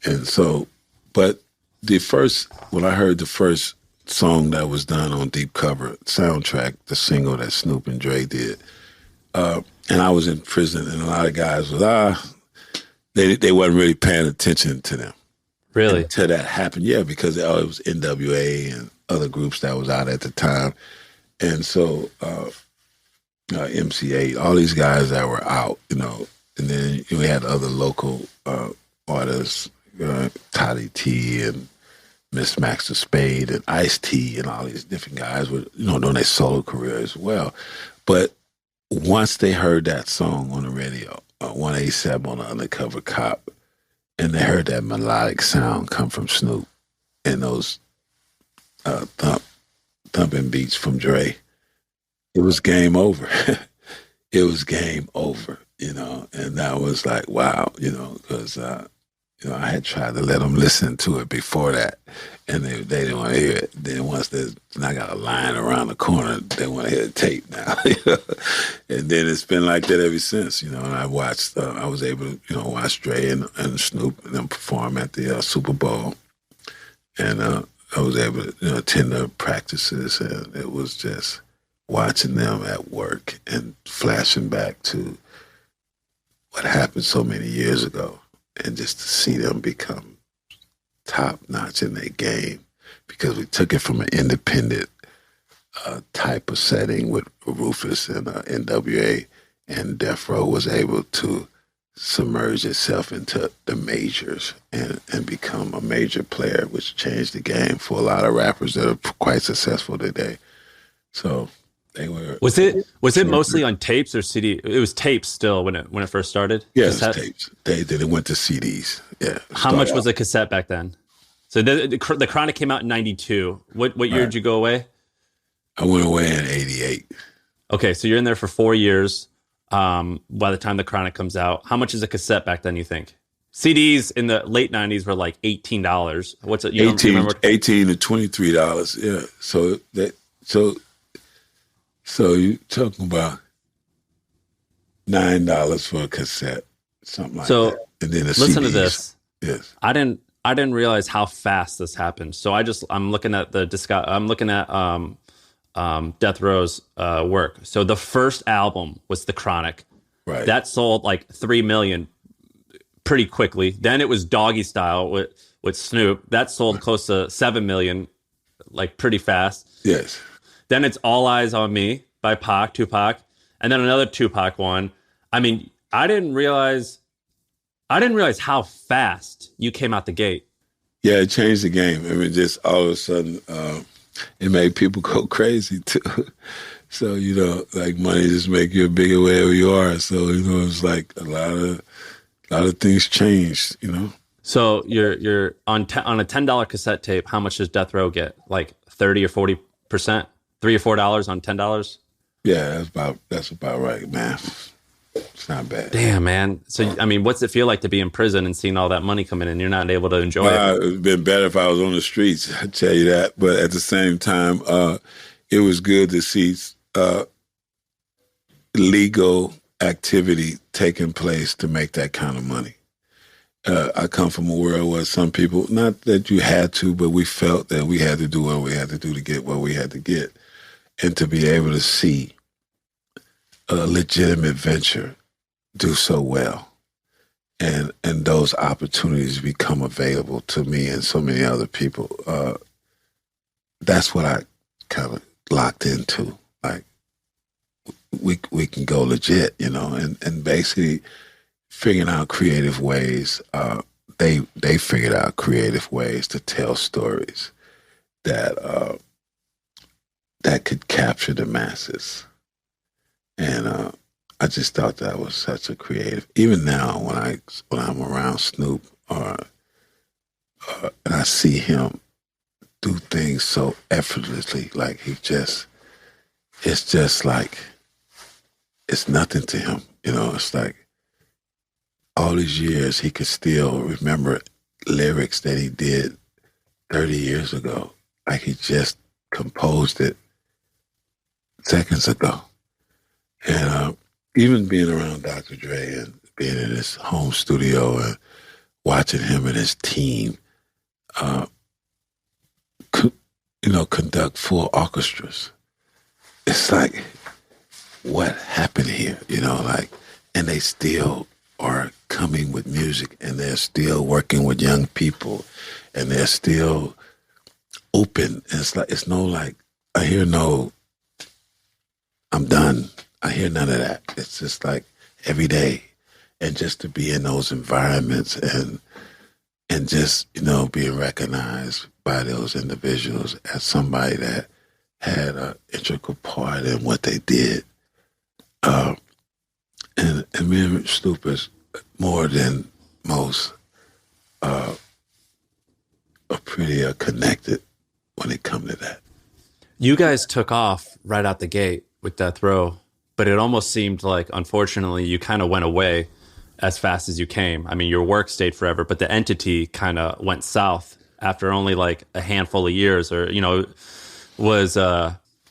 Speaker 2: and so, but when I heard the first song that was done on Deep Cover soundtrack, the single that Snoop and Dre did, and I was in prison, and a lot of guys was they wasn't really paying attention to them.
Speaker 1: Really?
Speaker 2: Until that happened, yeah, because it was NWA and other groups that was out at the time, and so MC8, all these guys that were out, and then we had other local artists, Toddy T and Miss Max the Spade and Ice-T and all these different guys were, doing their solo career as well. But once they heard that song on the radio, 187 on the Undercover Cop, and they heard that melodic sound come from Snoop and those thumping beats from Dre, it was game over. It was game over, and that was like, wow, because, I had tried to let them listen to it before that, and they didn't want to hear it. Then once I got a line around the corner, they want to hear the tape now. And then it's been like that ever since, and I watched, I was able to, watch Dre and Snoop and them perform at the Super Bowl. And I was able to, attend their practices, and it was just watching them at work and flashing back to what happened so many years ago. And just to see them become top-notch in their game, because we took it from an independent type of setting with Rufus and NWA, and Death Row was able to submerge itself into the majors and become a major player, which changed the game for a lot of rappers that are quite successful today. So they were.
Speaker 1: Was it mostly on tapes or CD? It was tapes still when it first started.
Speaker 2: Yes, tapes. It went to CDs. Yeah.
Speaker 1: How much was a cassette back then? So the Chronic came out in '92. What year did you go away?
Speaker 2: I went away in '88.
Speaker 1: Okay, so you're in there for 4 years. By the time the Chronic comes out, how much is a cassette back then? You think? CDs in the late '90s were like $18. What's it?
Speaker 2: 18 to $23. Yeah. So you talking about $9 for a cassette, something like that. And then
Speaker 1: listen to this.
Speaker 2: Yes.
Speaker 1: I didn't realize how fast this happened. So I'm looking at Death Row's work. So the first album was The Chronic.
Speaker 2: Right.
Speaker 1: That sold like 3 million pretty quickly. Then it was Doggy Style with Snoop. That sold close to 7 million, like pretty fast.
Speaker 2: Yes.
Speaker 1: Then it's All Eyes on Me by Tupac, and then another Tupac one. I mean, I didn't realize how fast you came out the gate.
Speaker 2: Yeah, it changed the game. I mean, just all of a sudden, it made people go crazy too. So, like money just make you bigger wherever you are. So, it's like a lot of things changed,
Speaker 1: So you're on a $10 cassette tape. How much does Death Row get? Like 30 or 40%, $3 or $4 on $10.
Speaker 2: Yeah, that's about right, man. It's not bad.
Speaker 1: Damn, man. So, I mean, what's it feel like to be in prison and seeing all that money come in and you're not able to enjoy it?
Speaker 2: It would have been better if I was on the streets, I tell you that. But at the same time, it was good to see legal activity taking place to make that kind of money. I come from a world where some people, not that you had to, but we felt that we had to do what we had to do to get what we had to get. And to be able to see a legitimate venture do so well, and those opportunities become available to me and so many other people, that's what I kind of locked into. Like, we can go legit, and basically figuring out creative ways. They figured out creative ways to tell stories that could capture the masses. And I just thought that was such a creative. Even now, when I'm around Snoop, and I see him do things so effortlessly, like it's just like it's nothing to him. It's like all these years he could still remember lyrics that he did 30 years ago, like he just composed it seconds ago. And even being around Dr. Dre and being in his home studio and watching him and his team, conduct full orchestras. It's like, what happened here? And they still are coming with music, and they're still working with young people, and they're still open. And it's no like, I hear no, I'm done. I hear none of that. It's just like every day. And just to be in those environments and just, being recognized by those individuals as somebody that had an integral part in what they did. And me and Snoop is more than most are pretty connected when it comes to that.
Speaker 1: You guys took off right out the gate with Death Row, but it almost seemed like, unfortunately, you kind of went away as fast as you came. I mean, your work stayed forever, but the entity kind of went south after only like a handful of years, or was.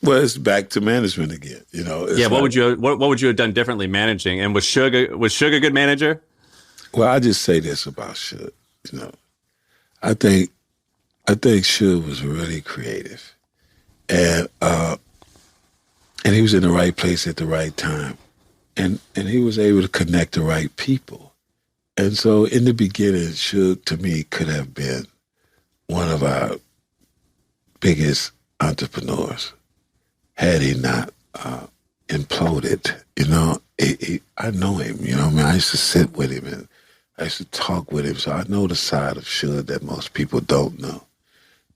Speaker 1: Well,
Speaker 2: it's back to management again.
Speaker 1: What would you have done differently managing? And was Suge a good manager?
Speaker 2: Well, I just say this about Suge. I think Suge was really creative, and he was in the right place at the right time. And he was able to connect the right people. And so in the beginning, Suge, to me, could have been one of our biggest entrepreneurs had he not imploded. I know him, I used to sit with him and I used to talk with him. So I know the side of Suge that most people don't know.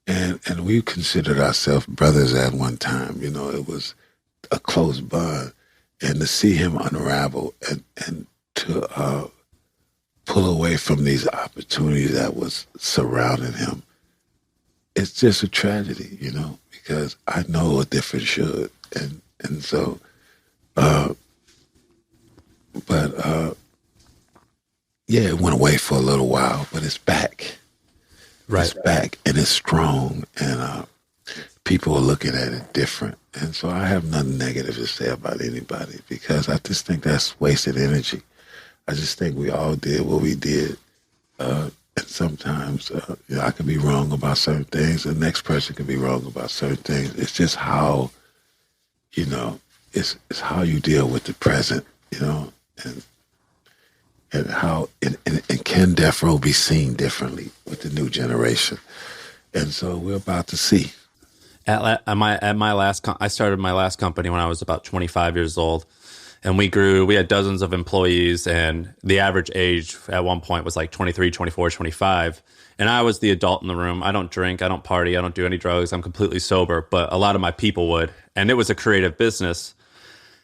Speaker 2: And we considered ourselves brothers at one time. It was a close bond. And to see him unravel and to pull away from these opportunities that was surrounding him, it's just a tragedy, because I know a different Suge. And so, it went away for a little while, but it's back.
Speaker 1: Right.
Speaker 2: It's back, and it's strong, and people are looking at it different. And so I have nothing negative to say about anybody, because I just think that's wasted energy. I just think we all did what we did. And sometimes I could be wrong about certain things. The next person could be wrong about certain things. It's just how, it's how you deal with the present, and how, and can Death Row be seen differently with the new generation? And so we're about to see.
Speaker 1: At my last, I started my last company when I was about 25 years old, and we grew. We had dozens of employees, and the average age at one point was like 23, 24, 25. And I was the adult in the room. I don't drink, I don't party, I don't do any drugs. I'm completely sober, but a lot of my people would. And it was a creative business.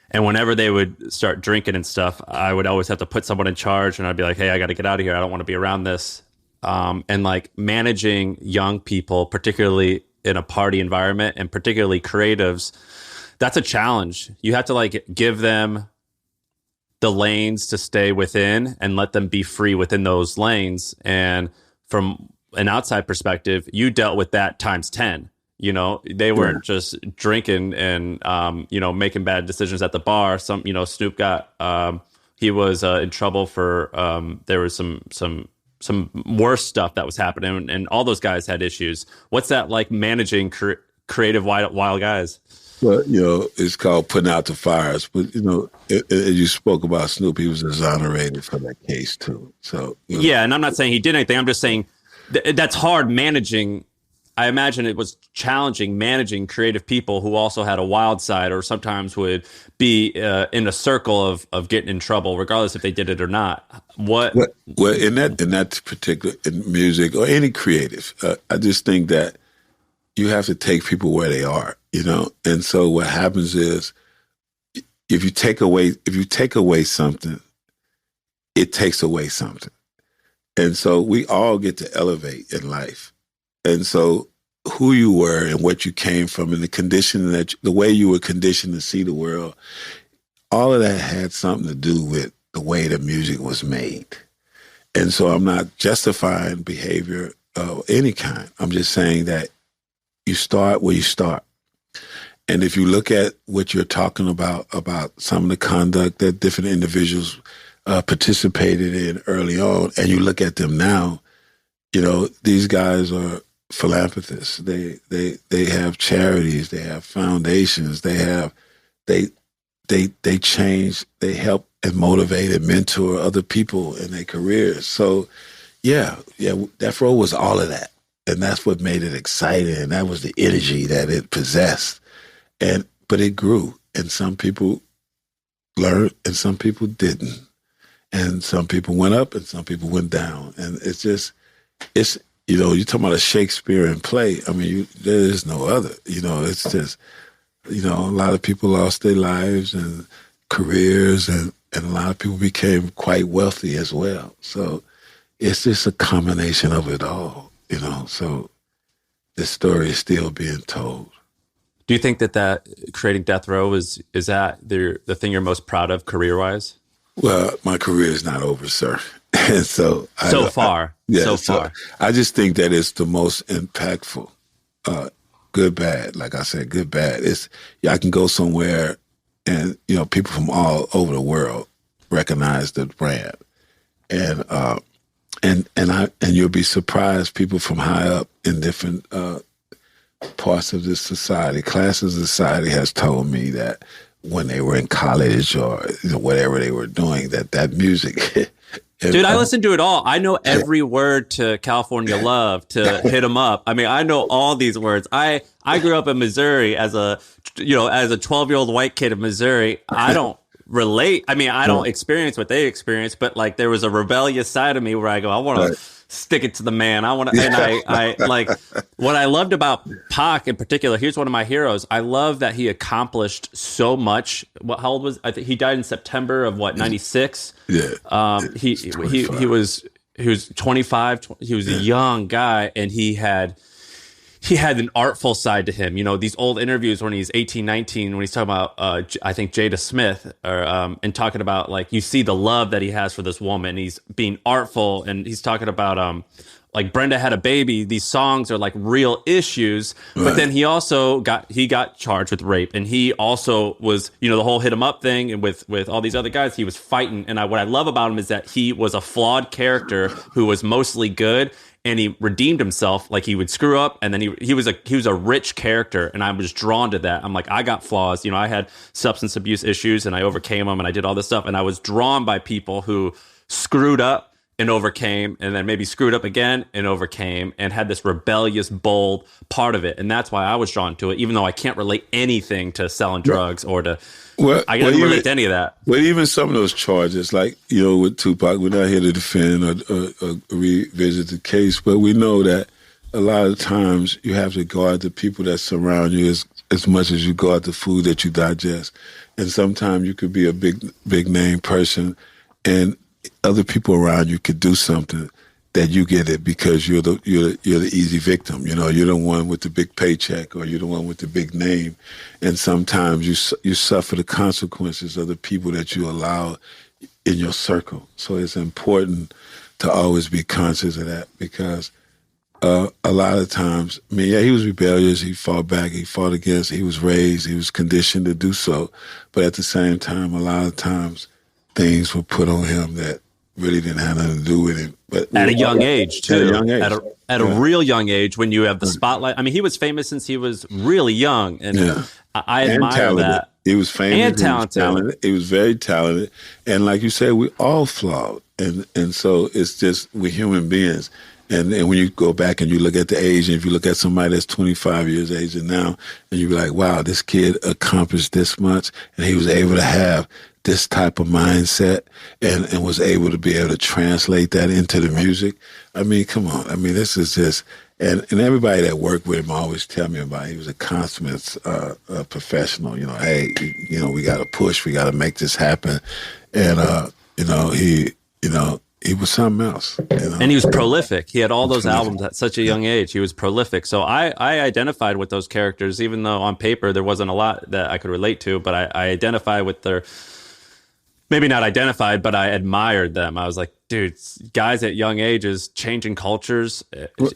Speaker 1: And whenever they would start drinking and stuff, I would always have to put someone in charge, and I'd be like, hey, I got to get out of here. I don't want to be around this. And like managing young people, particularly in a party environment, and particularly creatives, that's a challenge. You have to like give them the lanes to stay within and let them be free within those lanes. And from an outside perspective, you dealt with that times 10. They weren't just drinking and making bad decisions at the bar. Snoop got he was in trouble for there was some worse stuff that was happening, and all those guys had issues. What's that like managing creative wild guys?
Speaker 2: Well, it's called putting out the fires. But, as you spoke about Snoop, he was exonerated for that case too. So
Speaker 1: yeah, and I'm not saying he did anything. I'm just saying that's hard managing. I imagine it was challenging managing creative people who also had a wild side, or sometimes would be in a circle of getting in trouble, regardless if they did it or not. Well,
Speaker 2: in that particular in music or any creative, I just think that you have to take people where they are, And so what happens is, if you take away something, it takes away something, and so we all get to elevate in life. And so who you were and what you came from and the condition the way you were conditioned to see the world, all of that had something to do with the way the music was made. And so I'm not justifying behavior of any kind. I'm just saying that you start where you start. And if you look at what you're talking about some of the conduct that different individuals participated in early on, and you look at them now, these guys are philanthropists. They have charities. They have foundations. They change. They help and motivate and mentor other people in their careers. So, yeah, Death Row was all of that, and that's what made it exciting. And that was the energy that it possessed. But it grew, and some people learned, and some people didn't, and some people went up, and some people went down, and it's you're talking about a Shakespearean play. I mean, there is no other. It's just a lot of people lost their lives and careers, and a lot of people became quite wealthy as well. So it's just a combination of it all. So this story is still being told.
Speaker 1: Do you think that creating Death Row is that the thing you're most proud of career-wise?
Speaker 2: Well, my career is not over, sir. And so
Speaker 1: far.
Speaker 2: I just think that it's the most impactful. Good, bad. Like I said, good, bad. I can go somewhere and, people from all over the world recognize the brand. And you'll be surprised, people from high up in different parts of this society, classes of society has told me that when they were in college or whatever they were doing, that music.
Speaker 1: Dude, I listen to it all. I know every word to California Love, to Hit 'Em Up. I mean, I know all these words. I grew up in Missouri as a 12-year-old white kid in Missouri. I don't relate. I mean, I don't experience what they experience, but like there was a rebellious side of me where I go, I want to stick it to the man. I want to, and I like what I loved about Pac in particular. Here's one of my heroes. I love that he accomplished so much. How old was I think he died in September of 96?
Speaker 2: Yeah.
Speaker 1: He was 25. He was a young guy, and he had an artful side to him. These old interviews when he's 18, 19, when he's talking about, I think Jada Smith, and talking about like, you see the love that he has for this woman. He's being artful, and he's talking about, like Brenda had a baby. These songs are like real issues, but then he also got charged with rape, and he also was, the whole Hit 'Em Up thing, and with all these other guys, he was fighting. And what I love about him is that he was a flawed character who was mostly good. And he redeemed himself. Like he would screw up, and then he was a rich character, and I was drawn to that. I'm like, I got flaws. I had substance abuse issues, and I overcame them, and I did all this stuff, and I was drawn by people who screwed up and overcame, and then maybe screwed up again and overcame, and had this rebellious, bold part of it. And that's why I was drawn to it, even though I can't relate anything to selling drugs or to. I can't relate to any of that.
Speaker 2: Well, even some of those charges, like, with Tupac, we're not here to defend or revisit the case, but we know that a lot of times you have to guard the people that surround you as much as you guard the food that you digest. And sometimes you could be a big name person, and other people around you could do something that you get it because you're the easy victim. You're the one with the big paycheck, or you're the one with the big name, and sometimes you suffer the consequences of the people that you allow in your circle. So it's important to always be conscious of that, because a lot of times, he was rebellious. He fought back. He fought against. He was raised. He was conditioned to do so. But at the same time, a lot of times, things were put on him that really didn't have nothing to do with him. But
Speaker 1: at a young age, too.
Speaker 2: At a young age.
Speaker 1: At a real young age, when you have the spotlight. I mean, he was famous since he was really young, and I admire that.
Speaker 2: He was famous
Speaker 1: and talented.
Speaker 2: He was very talented, and like you said, we all flawed, and so it's just we're human beings. And when you go back and you look at the age, and if you look at somebody that's 25 years age and now, and you be like, wow, this kid accomplished this much, and he was able to have this type of mindset and was able to translate that into the music. I mean, come on. I mean, this is just, and everybody that worked with him always tell me about it. He was a consummate professional. Hey, we got to push, we got to make this happen. And, he was something else.
Speaker 1: And he was prolific. He had all those albums at such a young age. He was prolific. So I identified with those characters, even though on paper there wasn't a lot that I could relate to, but I identified with their, maybe not identified, but I admired them. I was like, dude, guys at young ages changing cultures.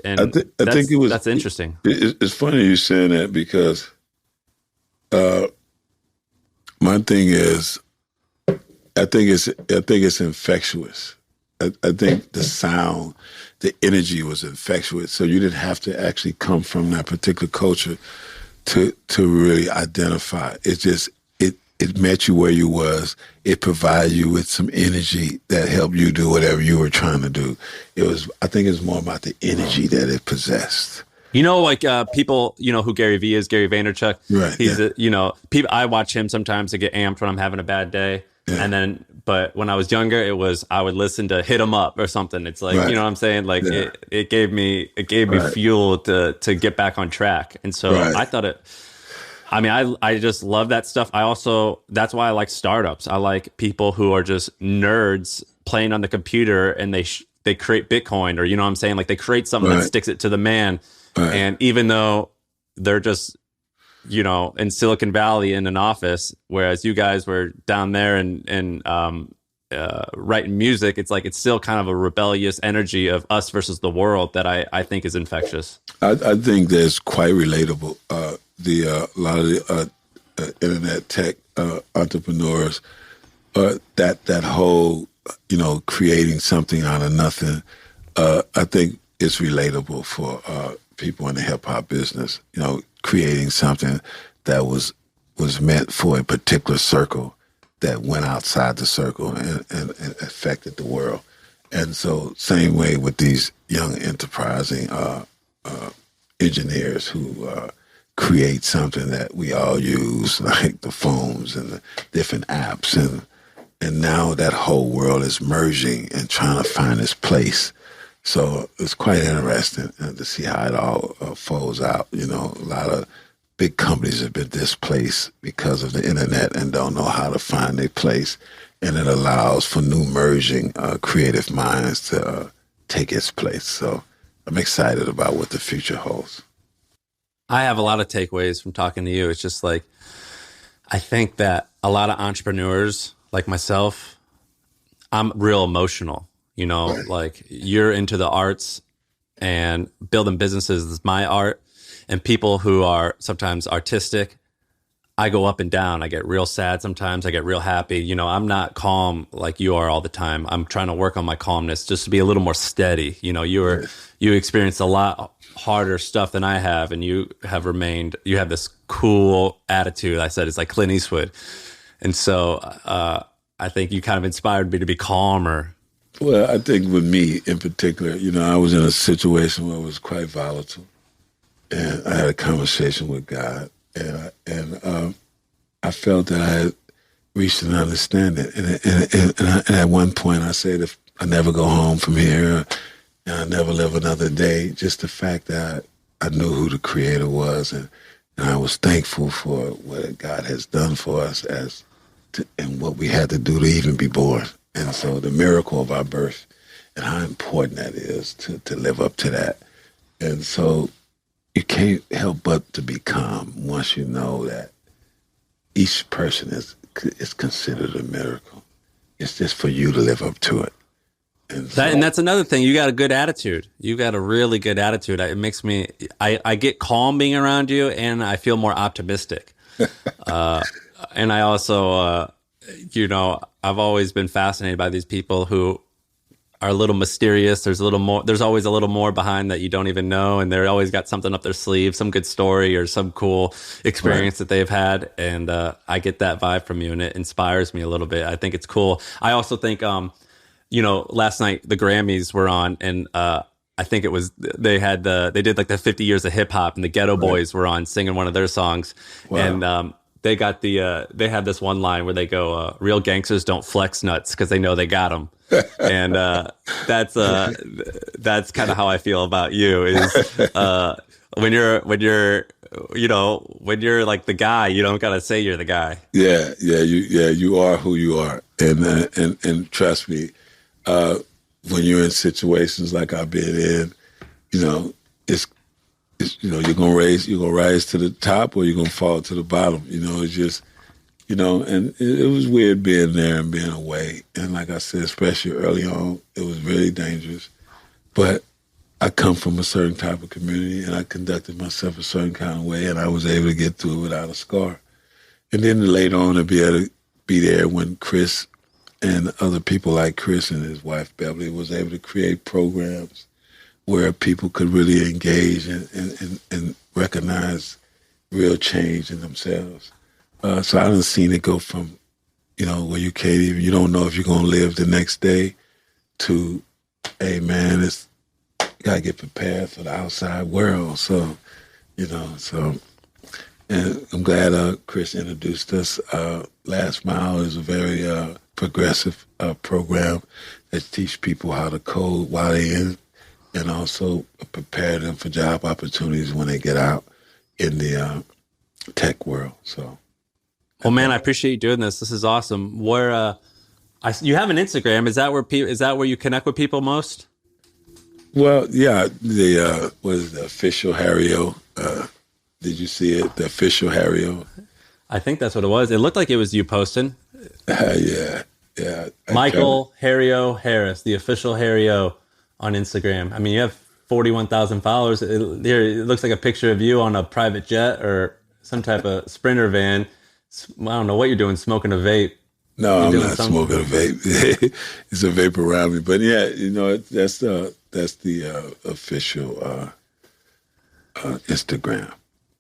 Speaker 1: And I think that's interesting.
Speaker 2: It's funny you saying that, because my thing is, I think it's infectious. I think the sound, the energy was infectious. So you didn't have to actually come from that particular culture to really identify. It just it met you where you was. It provided you with some energy that helped you do whatever you were trying to do. I think it was more about the energy that it possessed.
Speaker 1: You know, like people, you know who Gary V is, Gary Vaynerchuk.
Speaker 2: Right.
Speaker 1: He's, people. I watch him sometimes to get amped when I'm having a bad day. Yeah. And then, but when I was younger, I would listen to Hit 'Em Up or something. It's like, you know what I'm saying? Like it gave me fuel to get back on track. And so I thought I just love that stuff. That's why I like startups. I like people who are just nerds playing on the computer and they create Bitcoin, or, you know what I'm saying? Like they create something that sticks it to the man. And even though they're just, you know, in Silicon Valley in an office, whereas you guys were down there and writing music, it's like it's still kind of a rebellious energy of us versus the world that I think is infectious.
Speaker 2: I think that's quite relatable. A lot of the internet tech entrepreneurs, that whole, you know, creating something out of nothing, I think it's relatable for people in the hip hop business, you know, creating something that was meant for a particular circle that went outside the circle and affected the world. And so same way with these young enterprising engineers who create something that we all use, like the phones and the different apps. And now that whole world is merging and trying to find its place. So it's quite interesting to see how it all folds out. You know, a lot of big companies have been displaced because of the internet and don't know how to find their place. And it allows for new merging creative minds to take its place. So I'm excited about what the future holds.
Speaker 1: I have a lot of takeaways from talking to you. It's just like, I think that a lot of entrepreneurs like myself, I'm real emotional. You know, like you're into the arts and building businesses is my art. And people who are sometimes artistic, I go up and down. I get real sad sometimes. I get real happy. You know, I'm not calm like you are all the time. I'm trying to work on my calmness just to be a little more steady. You know, you experienced a lot harder stuff than I have, and you have this cool attitude. I said it's like Clint Eastwood. And so I think you kind of inspired me to be calmer.
Speaker 2: Well, I think with me in particular, you know, I was in a situation where it was quite volatile, and I had a conversation with God, and I felt that I had reached an understanding. And at one point, I said, if I never go home from here, and I never live another day, just the fact that I knew who the Creator was, and I was thankful for what God has done for us and what we had to do to even be born. And so the miracle of our birth and how important that is to live up to that. And so you can't help but to be calm once you know that each person is considered a miracle. It's just for you to live up to it. And
Speaker 1: that's another thing. You got a good attitude. You got a really good attitude. It makes me, I get calm being around you, and I feel more optimistic. And I also, you know, I've always been fascinated by these people who are a little mysterious. There's always a little more behind that you don't even know. And they're always got something up their sleeve, some good story or some cool experience that they've had. And I get that vibe from you, and it inspires me a little bit. I think it's cool. I also think, you know, last night the Grammys were on, and I think it was, they did like the 50 years of hip hop, and the Ghetto Boys were on singing one of their songs. Wow. And they got they have this one line where they go, real gangsters don't flex nuts because they know they got them. And that's kind of how I feel about you is when you're like the guy, you don't gotta say you're the guy.
Speaker 2: You are who you are, and trust me, when you're in situations like I've been in, you know, it's you know, you're gonna rise to the top, or you're gonna fall to the bottom. You know, it's just, you know, and it was weird being there and being away. And like I said, especially early on, it was really dangerous. But I come from a certain type of community, and I conducted myself a certain kind of way, and I was able to get through it without a scar. And then later on, to be able to be there when Chris and other people like Chris and his wife Beverly was able to create programs where people could really engage and recognize real change in themselves. So I done seen it go from, where you can't even, you don't know if you're going to live the next day, to, hey man, you got to get prepared for the outside world. So, and I'm glad Chris introduced us. Last Mile is a very progressive program that teach people how to code while they're in, and also prepare them for job opportunities when they get out in the tech world. So,
Speaker 1: well, man, I appreciate you doing this. This is awesome. Where you have an Instagram? Is that where you connect with people most?
Speaker 2: Well, yeah. What is the official Harrio? Did you see it? The official Harrio.
Speaker 1: I think that's what it was. It looked like it was you posting.
Speaker 2: Yeah.
Speaker 1: Michael Harrio Harris, the official Harrio on Instagram. I mean, you have 41,000 followers. It looks like a picture of you on a private jet or some type of Sprinter van. I don't know what you're doing, smoking a vape.
Speaker 2: No, I'm not smoking a vape. It's a vape around me. But yeah, that's the official Instagram.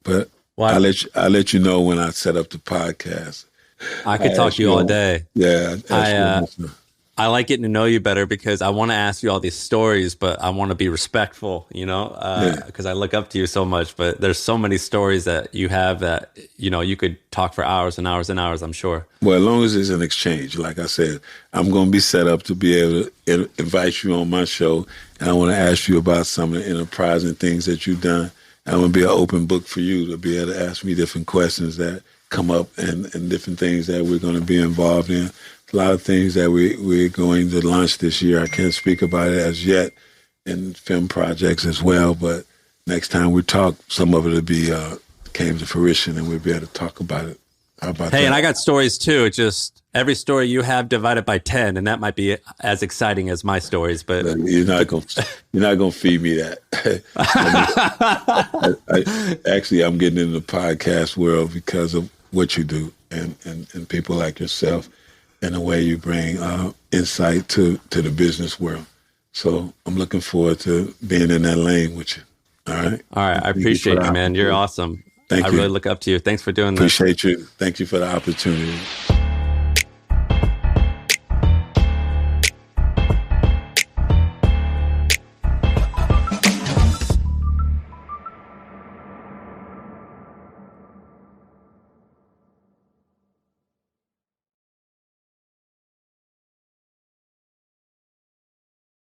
Speaker 2: But I'll let you know when I set up the podcast.
Speaker 1: I could talk to you all day.
Speaker 2: Yeah.
Speaker 1: I like getting to know you better because I want to ask you all these stories, but I want to be respectful, because I look up to you so much. But there's so many stories that you have that, you could talk for hours and hours and hours, I'm sure.
Speaker 2: Well, as long as it's an exchange, like I said, I'm going to be set up to be able to invite you on my show. And I want to ask you about some of the enterprising things that you've done. I'm going to be an open book for you to be able to ask me different questions that come up and different things that we're going to be involved in. A lot of things that we're going to launch this year. I can't speak about it as yet, and film projects as well. But next time we talk, some of it will be came to fruition, and we'll be able to talk about it. How about that?
Speaker 1: Hey, and I got stories too. Just every story you have divided by 10, and that might be as exciting as my stories. But
Speaker 2: you're not gonna feed me that. I'm getting into the podcast world because of what you do, and people like yourself. And the way you bring insight to the business world. So I'm looking forward to being in that lane with you. All right?
Speaker 1: All right. I appreciate you, man. You're awesome.
Speaker 2: Thank you.
Speaker 1: I really look up to you. Thanks for doing this.
Speaker 2: Appreciate you. Thank you for the opportunity.